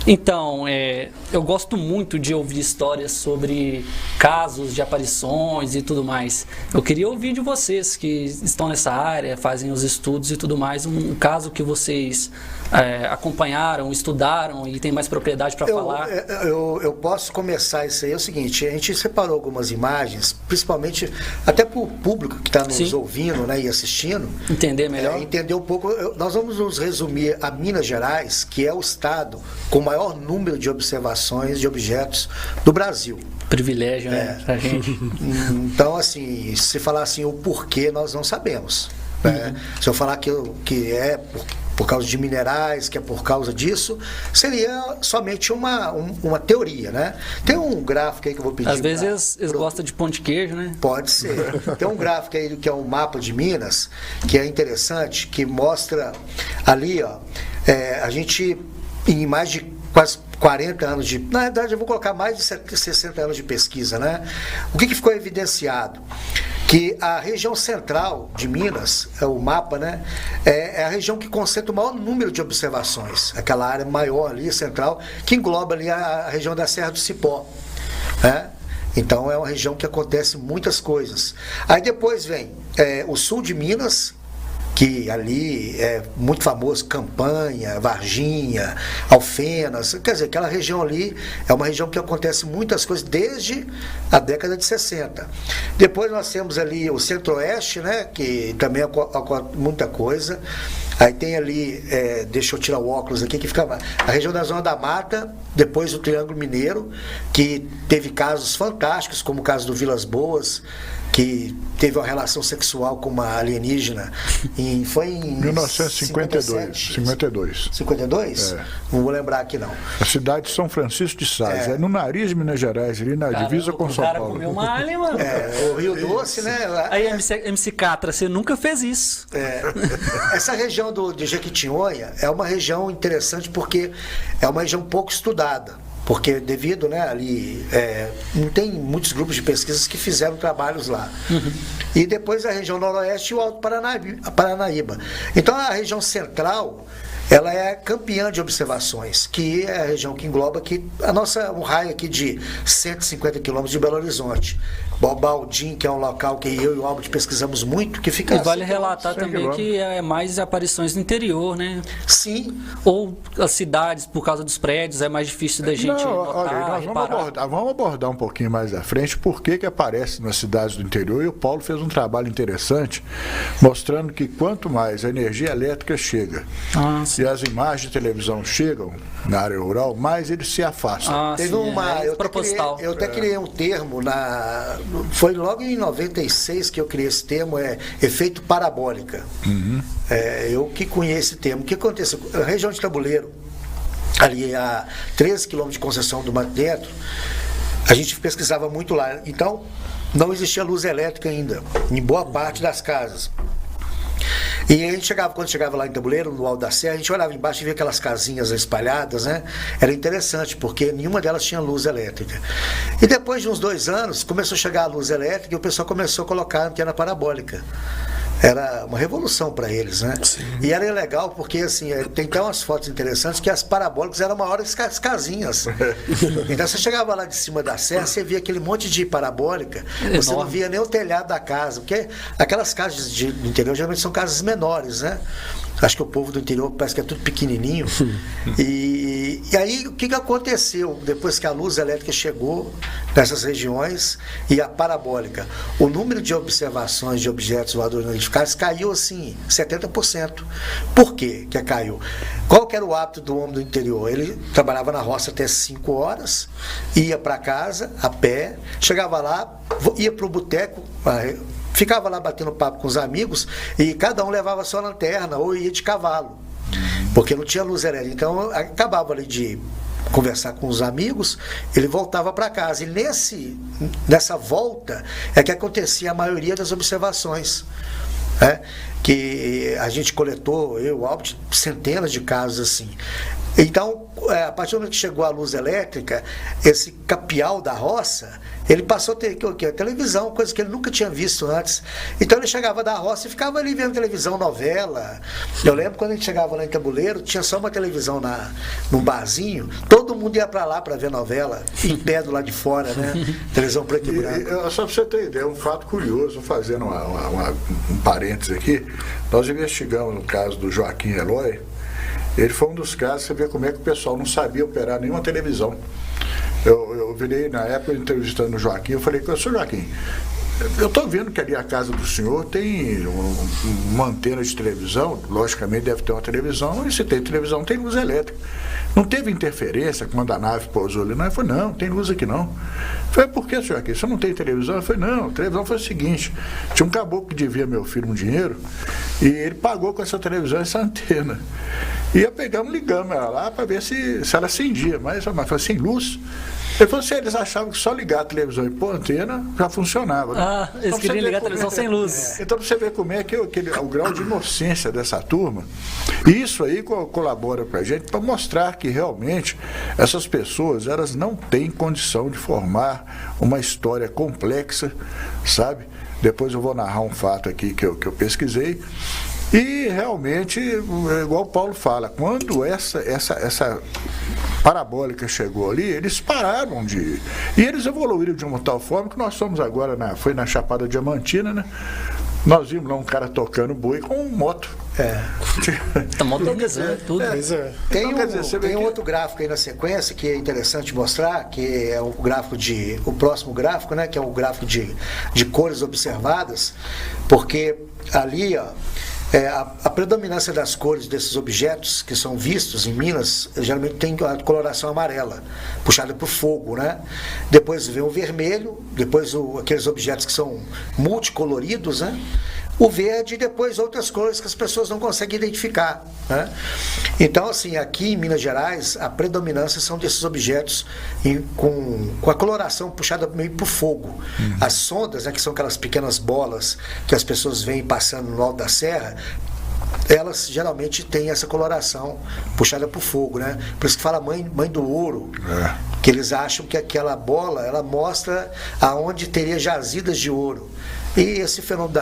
Então, eu gosto muito de ouvir histórias sobre casos de aparições e tudo mais. Eu queria ouvir de vocês que estão nessa área, fazem os estudos e tudo mais, um caso que vocês acompanharam, estudaram e tem mais propriedade para falar. Eu posso começar isso aí. É o seguinte, a gente separou algumas imagens, principalmente até para o público que está nos ouvindo, né, e assistindo. Entender melhor. Entender um pouco. Nós vamos nos resumir a Minas Gerais, que é o estado com o maior número de observações de objetos do Brasil. Privilégio, né, pra gente. Então, assim, se falar assim o porquê, nós não sabemos. Né? Se eu falar que é por causa de minerais, que é por causa disso, seria somente uma teoria, né? Tem um gráfico aí que eu vou pedir. Às vezes eles gostam de pão de queijo, né? Pode ser. Tem um gráfico aí que é um mapa de Minas, que é interessante, que mostra ali, ó, a gente, em mais de quase 40 anos de... Na verdade, eu vou colocar mais de 60 anos de pesquisa, né? O que ficou evidenciado? Que a região central de Minas, o mapa, né, é a região que concentra o maior número de observações. Aquela área maior ali, central, que engloba ali a região da Serra do Cipó. Né? Então, é uma região que acontece muitas coisas. Aí depois vem o sul de Minas, que ali é muito famoso, Campanha, Varginha, Alfenas, quer dizer, aquela região ali é uma região que acontece muitas coisas desde a década de 60. Depois nós temos ali o Centro-Oeste, né, que também ocorre muita coisa. Aí tem ali, deixa eu tirar o óculos aqui, que fica a região da Zona da Mata, depois o Triângulo Mineiro, que teve casos fantásticos, como o caso do Vilas Boas, que teve uma relação sexual com uma alienígena, foi em 1952. 52? 52? Não vou lembrar aqui não. A cidade de São Francisco de Sales, no nariz de Minas Gerais, ali na divisa com São Paulo. O cara comeu uma alien, mano. O Rio Doce, né? Aí, MC Catra, você nunca fez isso. Essa região de Jequitinhonha é uma região interessante porque é uma região pouco estudada. Porque devido, né, ali, não tem muitos grupos de pesquisas que fizeram trabalhos lá. E depois a região noroeste e o Alto Paranaíba. Então a região central, ela é campeã de observações, que é a região que engloba aqui, um raio aqui de 150 quilômetros de Belo Horizonte. Bobaldim, que é um local que eu e o Albert pesquisamos muito, que fica... E vale relatar também que é mais aparições no interior, né? Sim. Ou as cidades, por causa dos prédios, é mais difícil da gente notar, nós vamos abordar um pouquinho mais à frente por que aparece nas cidades do interior, e o Paulo fez um trabalho interessante, mostrando que quanto mais a energia elétrica chega e as imagens de televisão chegam na área rural, mais eles se afastam. Teve eu até criei um termo foi logo em 96 que eu criei esse termo, efeito parabólica. Eu que conheço esse termo. O que aconteceu? A região de Tabuleiro, ali a 13 quilômetros de Conceição do Mato Dentro, a gente pesquisava muito lá. Então, não existia luz elétrica ainda, em boa parte das casas. E a gente quando chegava lá em Tabuleiro, no Alto da Serra, a gente olhava embaixo e via aquelas casinhas espalhadas, né? Era interessante, porque nenhuma delas tinha luz elétrica. E depois de uns 2 anos, começou a chegar a luz elétrica e o pessoal começou a colocar a antena parabólica. Era uma revolução para eles, né? Sim. E era legal porque, assim, tem até umas fotos interessantes que as parabólicas eram maiores que as casinhas. Então, você chegava lá de cima da serra, você via aquele monte de parabólica, você não via nem o telhado da casa, porque aquelas casas do interior geralmente são casas menores, né? Acho que o povo do interior parece que é tudo pequenininho. E aí, o que aconteceu depois que a luz elétrica chegou nessas regiões e a parabólica? O número de observações de objetos voadores não identificados caiu, assim, 70%. Por quê que caiu? Qual que era o hábito do homem do interior? Ele trabalhava na roça até 5 horas, ia para casa a pé, chegava lá, ia para o boteco, ficava lá batendo papo com os amigos e cada um levava a sua lanterna ou ia de cavalo, porque não tinha luz elétrica. Então, acabava ali de conversar com os amigos, ele voltava para casa. E nessa volta é que acontecia a maioria das observações. que a gente coletou, eu, Albert, centenas de casos assim. Então, a partir do momento que chegou a luz elétrica, esse capial da roça, ele passou a ter a televisão, coisa que ele nunca tinha visto antes. Então ele chegava da roça e ficava ali vendo televisão, novela. Eu lembro quando a gente chegava lá em Tabuleiro, tinha só uma televisão num barzinho, todo mundo ia para lá para ver novela, em pé do lado de fora, né? Televisão preto e branco. Só para você ter ideia, um fato curioso, fazendo um parênteses aqui, nós investigamos no caso do Joaquim Eloy. Ele foi um dos casos, você vê como é que o pessoal não sabia operar nenhuma televisão. Eu virei, na época, entrevistando o Joaquim, eu falei, senhor Joaquim, eu estou vendo que ali a casa do senhor tem uma antena de televisão, logicamente deve ter uma televisão, e se tem televisão, tem luz elétrica. Não teve interferência quando a nave pousou ali, não? Ele falou, não tem luz aqui não. Eu falei, por que, senhor Joaquim? Você não tem televisão? Eu falei, não, a televisão foi o seguinte, tinha um caboclo que devia meu filho um dinheiro, e ele pagou com essa televisão essa antena. E ligamos ela lá para ver se ela acendia, mas foi sem luz. Ele falou assim, eles achavam que só ligar a televisão e pôr a antena já funcionava. Né? Eles então, queriam ligar a televisão sem luz. Então você vê como é que o grau de inocência dessa turma. E isso aí colabora para a gente para mostrar que realmente essas pessoas, elas não têm condição de formar uma história complexa, sabe? Depois eu vou narrar um fato aqui que eu pesquisei. E realmente, igual o Paulo fala, quando essa parabólica chegou ali, eles pararam de ir. E eles evoluíram de uma tal forma que nós fomos agora, foi na Chapada Diamantina, né? Nós vimos lá um cara tocando boi com moto. Tudo. Tem um outro gráfico aí na sequência que é interessante mostrar, que é o próximo gráfico, né? Que é o gráfico de cores observadas, porque ali, ó, a predominância das cores desses objetos que são vistos em Minas, geralmente tem a coloração amarela, puxada por fogo, né? Depois vem o vermelho, depois aqueles objetos que são multicoloridos, né? O verde e depois outras cores que as pessoas não conseguem identificar, né? Então, assim, aqui em Minas Gerais, a predominância são desses objetos com a coloração puxada meio por fogo. As sondas, né, que são aquelas pequenas bolas que as pessoas veem passando no alto da serra, elas geralmente têm essa coloração puxada por fogo, né? Por isso que fala mãe do ouro, que eles acham que aquela bola, ela mostra aonde teria jazidas de ouro. E esse fenômeno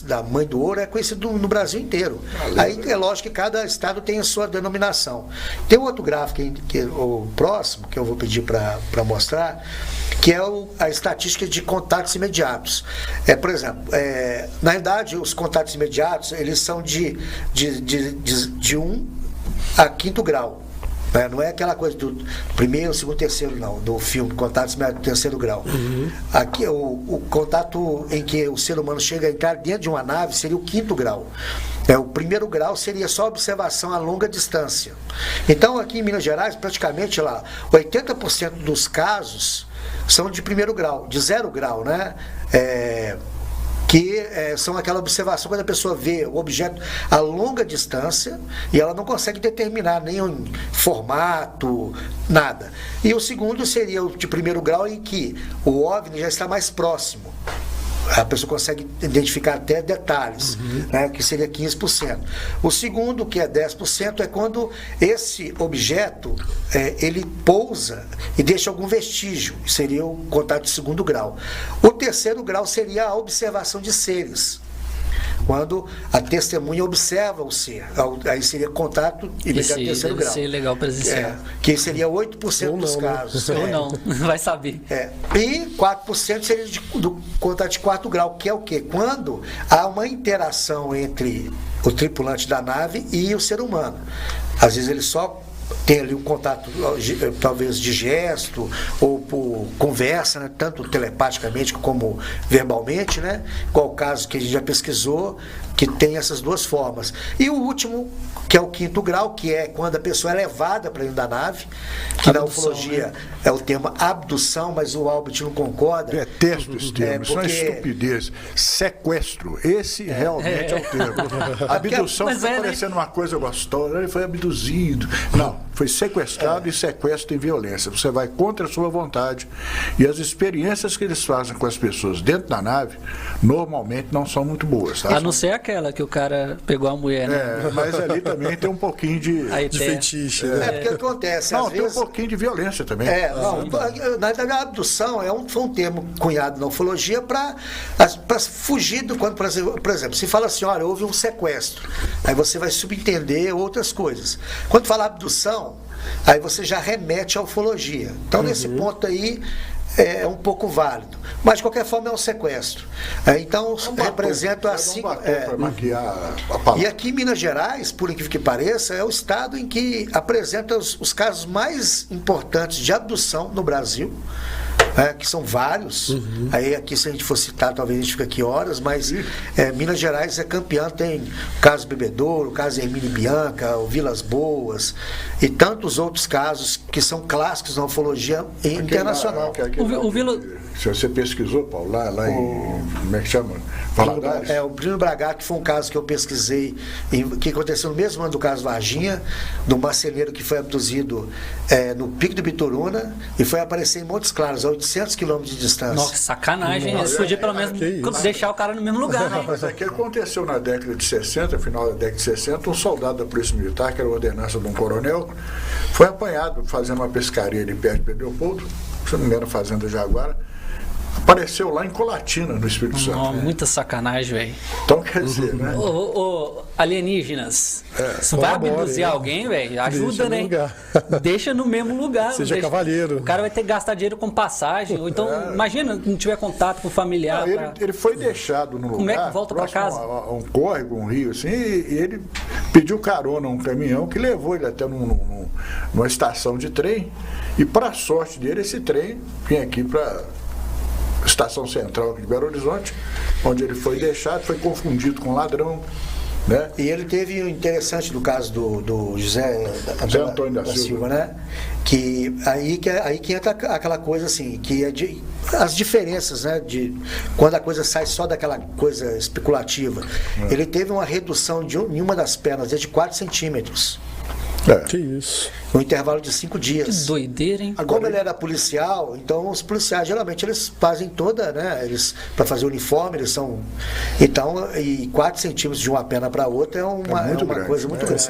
da mãe do ouro é conhecido no Brasil inteiro. Aí é lógico que cada estado tem a sua denominação. Tem um outro gráfico, que é o próximo, que eu vou pedir para mostrar, que é a estatística de contatos imediatos. Por exemplo, na realidade, os contatos imediatos, eles são de 1 a 5º grau. Não é aquela coisa do primeiro, segundo, terceiro, não, do filme, contatos do terceiro grau. Aqui, o contato em que o ser humano chega a entrar dentro de uma nave seria o 5º grau. O primeiro grau seria só observação a longa distância. Então, aqui em Minas Gerais, praticamente lá, 80% dos casos são de primeiro grau, de 0 grau, né? Que são aquela observação quando a pessoa vê o objeto a longa distância e ela não consegue determinar nenhum formato, nada. E o segundo seria o de primeiro grau, em que o OVNI já está mais próximo. A pessoa consegue identificar até detalhes, né, que seria 15%. O segundo, que é 10%, é quando esse objeto ele pousa e deixa algum vestígio, seria o contato de segundo grau. O terceiro grau seria a observação de seres, quando a testemunha observa o ser. Aí seria contato imediato de terceiro grau. Seria legal presenciar. Que seria 8% dos casos. Ou não, vai saber. E 4% seria do contato de 4º grau, que é o quê? Quando há uma interação entre o tripulante da nave e o ser humano. Às vezes ele só tem ali um contato, talvez de gesto ou por conversa, né? Tanto telepaticamente como verbalmente, né? Qual o caso que a gente já pesquisou, que tem essas duas formas. E o último, que é o 5º grau, que é quando a pessoa é levada para dentro da nave, que abdução, na ufologia, né? É o termo abdução, mas o Albert não concorda. Detesto esse termo, isso é uma estupidez. Sequestro, esse realmente é o termo. Abdução fica parecendo uma coisa gostosa, ele foi abduzido. Não, foi sequestrado e sequestro em violência. Você vai contra a sua vontade. E as experiências que eles fazem com as pessoas dentro da nave, normalmente não são muito boas. Tá? A não ser aquela que o cara pegou a mulher, né? Mas ali também tem um pouquinho de fetiche. Porque acontece, não, às tem vezes... um pouquinho de violência também. Na verdade, a abdução foi um termo cunhado na ufologia para fugir do quando, por exemplo, se fala assim, olha, houve um sequestro, aí você vai subentender outras coisas. Quando fala abdução, aí você já remete à ufologia. Então, nesse ponto aí, é um pouco válido. Mas, de qualquer forma, é um sequestro. Então, representa assim... E aqui em Minas Gerais, por incrível que pareça, é o estado em que apresenta os casos mais importantes de abdução no Brasil. Que são vários. Aí aqui, se a gente for citar, talvez a gente fique aqui horas, mas Minas Gerais é campeã, tem o caso Bebedouro, o caso Hermínio Bianca, o Vilas Boas e tantos outros casos que são clássicos na ufologia internacional. Se você pesquisou, Paulo, lá em... Como é que chama? Valadares? O Plínio Bragato, que foi um caso que eu pesquisei, que aconteceu no mesmo ano do caso Varginha, do marceneiro que foi abduzido no Pico do Bituruna e foi aparecer em Montes Claros, a 800 quilômetros de distância. Nossa, sacanagem. Eles podiam pelo menos deixar o cara no mesmo lugar, né? Mas aqui aconteceu na década de 60, final da década de 60, um soldado da Polícia Militar, que era a ordenança de um coronel, foi apanhado fazendo uma pescaria ali perto de Pedro Leopoldo, se não me engano, Fazenda Jaguara, apareceu lá em Colatina, no Espírito Santo. Muita sacanagem, velho. Então, quer dizer, né? Alienígenas, se vai abduzir alguém, velho, ajuda, né? Deixa no mesmo lugar. Seja cavaleiro. O cara vai ter que gastar dinheiro com passagem. Ou então, imagina, não tiver contato com o familiar. Ele foi deixado no lugar. Como é que volta para casa? Um córrego, um rio, assim, e ele pediu carona a um caminhão que levou ele até numa estação de trem. E, para a sorte dele, esse trem vinha aqui para Estação Central de Belo Horizonte, onde ele foi deixado, foi confundido com ladrão. Né? E ele teve o interessante no caso do José Antônio da Silva, né? Que aí que entra aquela coisa assim, que é as diferenças, né? De quando a coisa sai só daquela coisa especulativa. Ele teve uma redução em uma das pernas de 4 centímetros. Que isso. No intervalo de 5 dias. Que doideira, hein? Como ele era policial, então os policiais geralmente eles fazem toda, né? Eles, para fazer o uniforme, eles são. Então, e 4 centímetros de uma perna para outra é uma coisa muito grande.